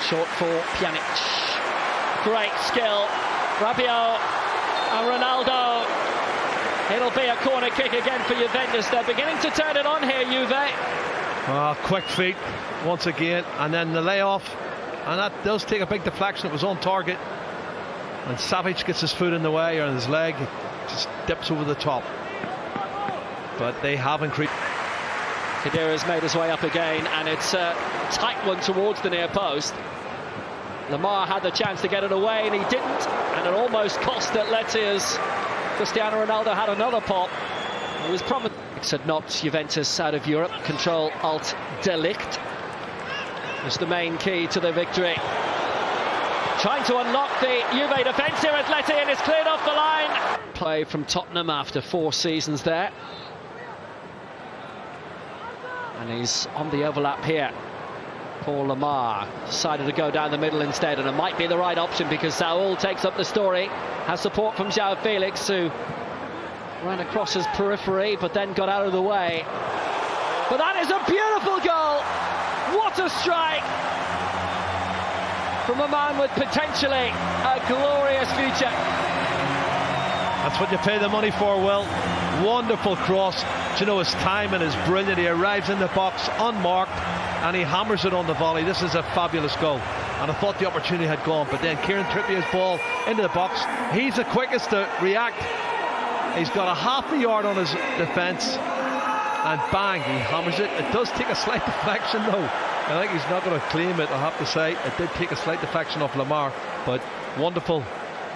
short for Pjanic. Great skill. Rabiot and Ronaldo. It'll be a corner kick again for Juventus. They're beginning to turn it on here, Juve. Quick feet once again, and then the layoff, and that does take a big deflection. It was on target, and Savic gets his foot in the way, or his leg, it just dips over the top. But they have increased. Khedira's made his way up again, and it's a tight one towards the near post. Lamar had the chance to get it away, and he didn't, and it almost cost Atleti as Cristiano Ronaldo had another pop. It was promised. Had knocked Juventus out of Europe. Control Alt Delict was the main key to the victory. Trying to unlock the Juve defence here, Atleti, and it's cleared off the line. Play from Tottenham after 4 seasons there. And he's on the overlap here. Paul Lamar decided to go down the middle instead, and it might be the right option because Saul takes up the story. Has support from João Felix, who ran across his periphery but then got out of the way. But that is a beautiful goal. What a strike from a man with potentially a glorious future. That's what you pay the money for, Will. Wonderful cross. Do you know, his timing is brilliant. He arrives in the box unmarked and he hammers it on the volley. This is a fabulous goal, and I thought the opportunity had gone, but then Kieran Trippier's ball into the box. He's the quickest to react. He's got a half a yard on his defence, and bang, he hammers it. It does take a slight deflection though. I think he's not going to claim it, I have to say. It did take a slight deflection off Lamar, but wonderful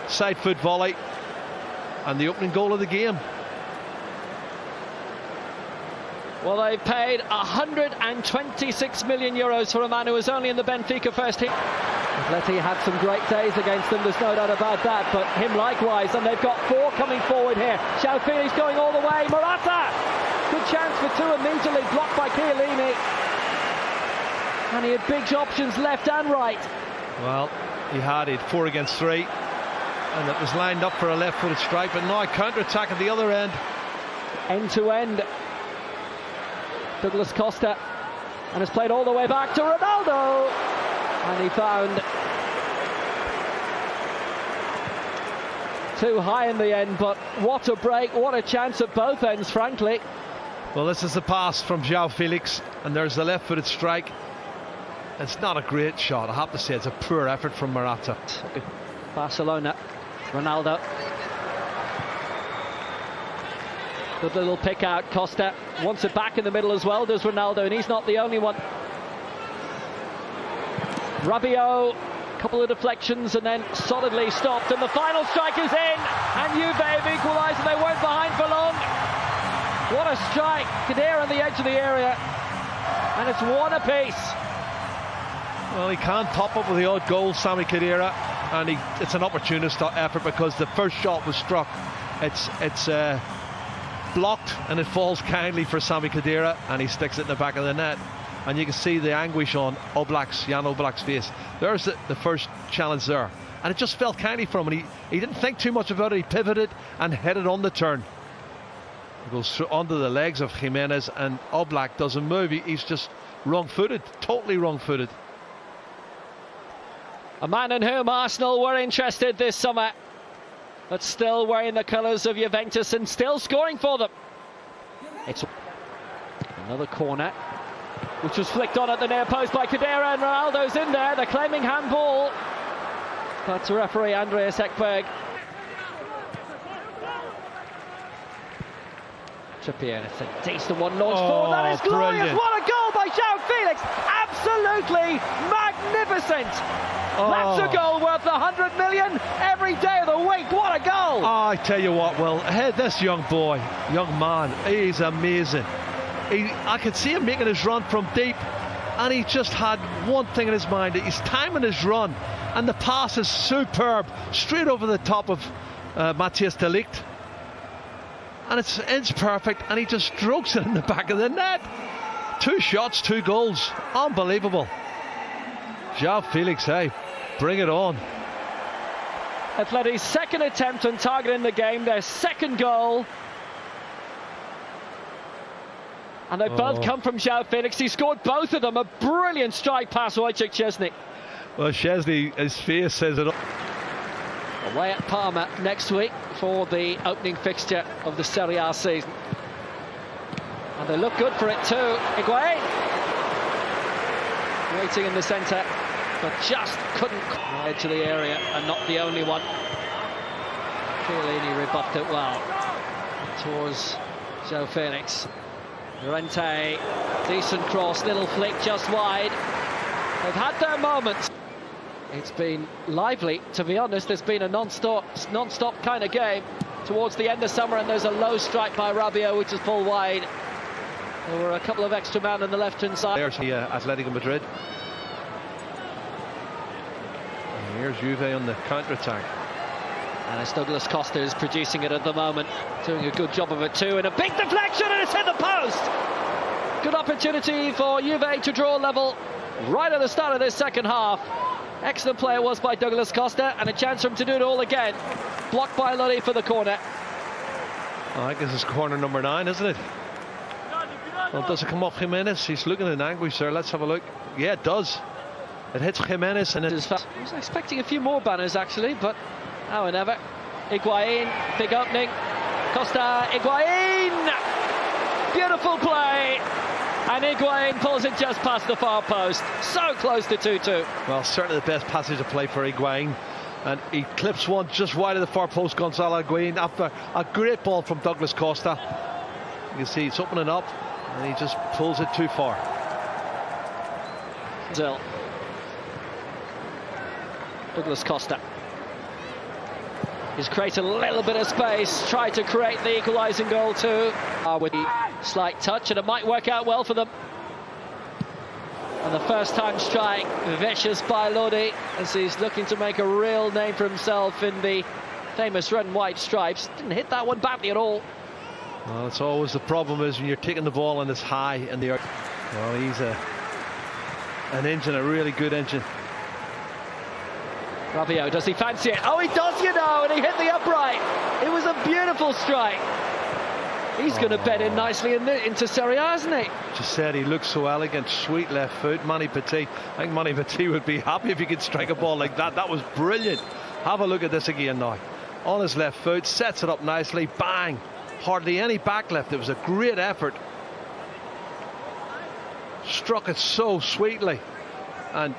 side foot volley and the opening goal of the game. Well, they've paid 126 million euros for a man who was only in the Benfica first team. Atleti had some great days against them, there's no doubt about that, but him likewise, and they've got 4 coming forward here. João Felix going all the way. Morata! Good chance for 2, immediately blocked by Chiellini. And he had big options left and right. Well, he had 4 against 3, and it was lined up for a left-footed strike, but now counter-attack at the other end. End-to-end. Douglas Costa, and has played all the way back to Ronaldo, and he found too high in the end. But what a break, what a chance at both ends, frankly. Well, this is the pass from João Felix, and there's the left-footed strike. It's not a great shot, I have to say. It's a poor effort from Morata. Barcelona, Ronaldo. Good little pick out. Costa wants it back in the middle as well, does Ronaldo, and he's not the only one. Rabiot, a couple of deflections and then solidly stopped, and the final strike is in, and Juve have equalised, and they weren't behind for long. What a strike. Khedira on the edge of the area, and it's 1 apiece. Well, he can't top up with the odd goal, Sami Khedira, and it's an opportunist effort because the first shot was struck. It's blocked, and it falls kindly for Sami Khedira, and he sticks it in the back of the net, and you can see the anguish on Jan Oblak's face. There's the first challenge there, and it just fell kindly for him, and he didn't think too much about it. He pivoted and headed on the turn. It goes through onto the legs of Jimenez, and Oblak doesn't move. He's just wrong-footed, totally wrong-footed. A man in whom Arsenal were interested this summer, but still wearing the colours of Juventus and still scoring for them. It's another corner, which was flicked on at the near post by Khedira, and Ronaldo's in there. They're claiming handball, but referee Andreas Ekberg. Trippier, it's a decent one launched forward. That is glorious. Brilliant. What a goal by João Felix. Absolutely magnificent. That's a goal worth 100 million every day of the week. What a goal. I tell you what, Will, this young man, he's amazing. I could see him making his run from deep, and he just had one thing in his mind. He's timing his run, and the pass is superb, straight over the top of Matthias de Ligt. And it's perfect, and he just strokes it in the back of the net. 2 shots, 2 goals. Unbelievable. João Felix, hey, bring it on. Atleti's second attempt on target in the game, their second goal. And they both come from João Felix. He scored both of them. A brilliant strike past Wojciech Szczesny. Well, Chesney, his face says it all. Away at Parma next week for the opening fixture of the Serie A season. And they look good for it too. Higuain waiting in the centre, but just couldn't head to the area, and not the only one. Chiellini rebuffed it well towards Joe Felix. Llorente, decent cross, little flick just wide. They've had their moments. It's been lively, to be honest. There's been a non-stop kind of game towards the end of summer, and there's a low strike by Rabiot, which is pulled wide. There were a couple of extra men on the left-hand side. There's the Atletico Madrid. And here's Juve on the counter-attack. And it's Douglas Costa is producing it at the moment, doing a good job of it too, and a big deflection, and it's hit the post! Good opportunity for Juve to draw level right at the start of this second half. Excellent play it was by Douglas Costa, and a chance for him to do it all again. Blocked by Lodi for the corner. I think this is corner number 9, isn't it? Well, does it come off Jimenez? He's looking in anguish there. Let's have a look. Yeah, it does. It hits Jimenez, and I was expecting a few more banners actually, but now or never. Higuain, big opening. Costa, Higuain! Beautiful play! And Higuain pulls it just past the far post. So close to 2-2. Well, certainly the best passage of play for Higuain. And he clips one just wide of the far post, Gonzalo Higuain, after a great ball from Douglas Costa. You can see it's opening up, and he just pulls it too far. Douglas Costa. He's created a little bit of space, tried to create the equalising goal too, with the slight touch, and it might work out well for them. And the first time strike, vicious by Lodi, as he's looking to make a real name for himself in the famous red and white stripes. Didn't hit that one badly at all. Well, it's always the problem is when you're taking the ball and it's high in the air. Well, he's an engine, a really good engine. Rabiot, does he fancy it? Oh, he does, you know, and he hit the upright. It was a beautiful strike. He's going to bed in nicely into Serie A, isn't he? Just said he looks so elegant, sweet left foot. Manny Petit, I think Manny Petit would be happy if he could strike a ball like that. That was brilliant. Have a look at this again now. On his left foot, sets it up nicely, bang. Hardly any back left. It was a great effort. Struck it so sweetly. And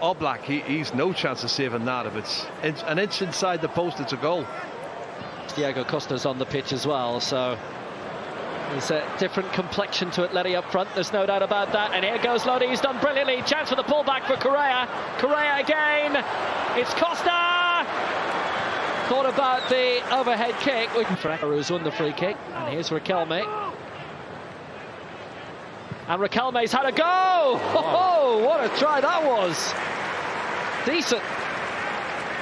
Oblak, he's no chance of saving that. If it's an inch inside the post, it's a goal. Diego Costa's on the pitch as well, so there's a different complexion to Atleti up front, there's no doubt about that. And here goes Lodi, he's done brilliantly. Chance for the pullback for Correa. Correa again. It's Costa. Thought about the overhead kick. Who's won the free kick. And here's Riquelme. And Riquelme's had a go! Oh, what a try that was! Decent.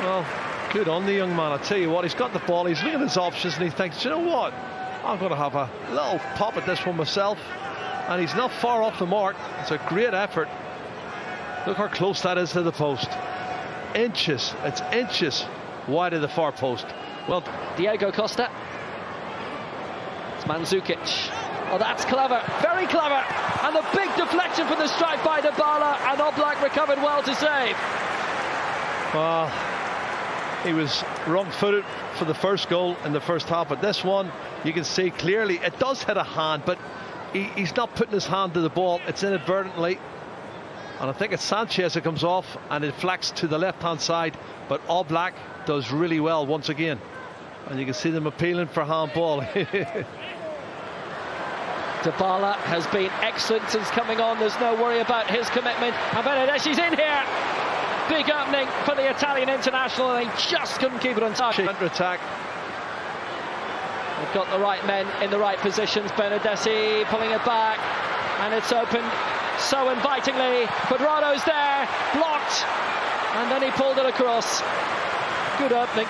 Well, good on the young man. I tell you what, he's got the ball, he's looking at his options, and he thinks, you know what, I'm going to have a little pop at this one myself. And he's not far off the mark. It's a great effort. Look how close that is to the post. Inches, it's inches wide of the far post. Well, Diego Costa. It's Mandzukic. Oh, that's clever, very clever. And a big deflection from the strike by Dybala, and Oblak recovered well to save. Well, he was wrong-footed for the first goal in the first half, but this one, you can see clearly, it does hit a hand, but he's not putting his hand to the ball, it's inadvertently. And I think it's Sanchez that comes off, and it flex to the left-hand side, but Oblak does really well once again. And you can see them appealing for handball. Dybala has been excellent since coming on. There's no worry about his commitment. And Benedetti's in here. Big opening for the Italian international, and he just couldn't keep it on target. Counter-attack. They've got the right men in the right positions. Benedetti pulling it back, and it's opened so invitingly. Quadrado's there, blocked, and then he pulled it across. Good opening.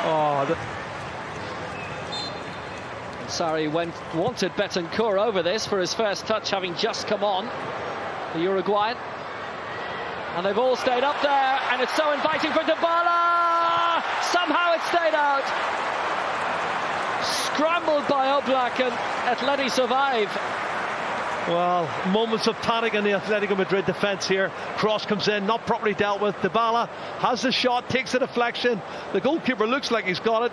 Oh, Sarri wanted Betancourt over this for his first touch, having just come on, the Uruguayan. And they've all stayed up there, and it's so inviting for Dybala! Somehow it stayed out. Scrambled by Oblak, and Atleti survive. Well, moments of panic in the Atletico Madrid defence here. Cross comes in, not properly dealt with. Dybala has the shot, takes the deflection. The goalkeeper looks like he's got it.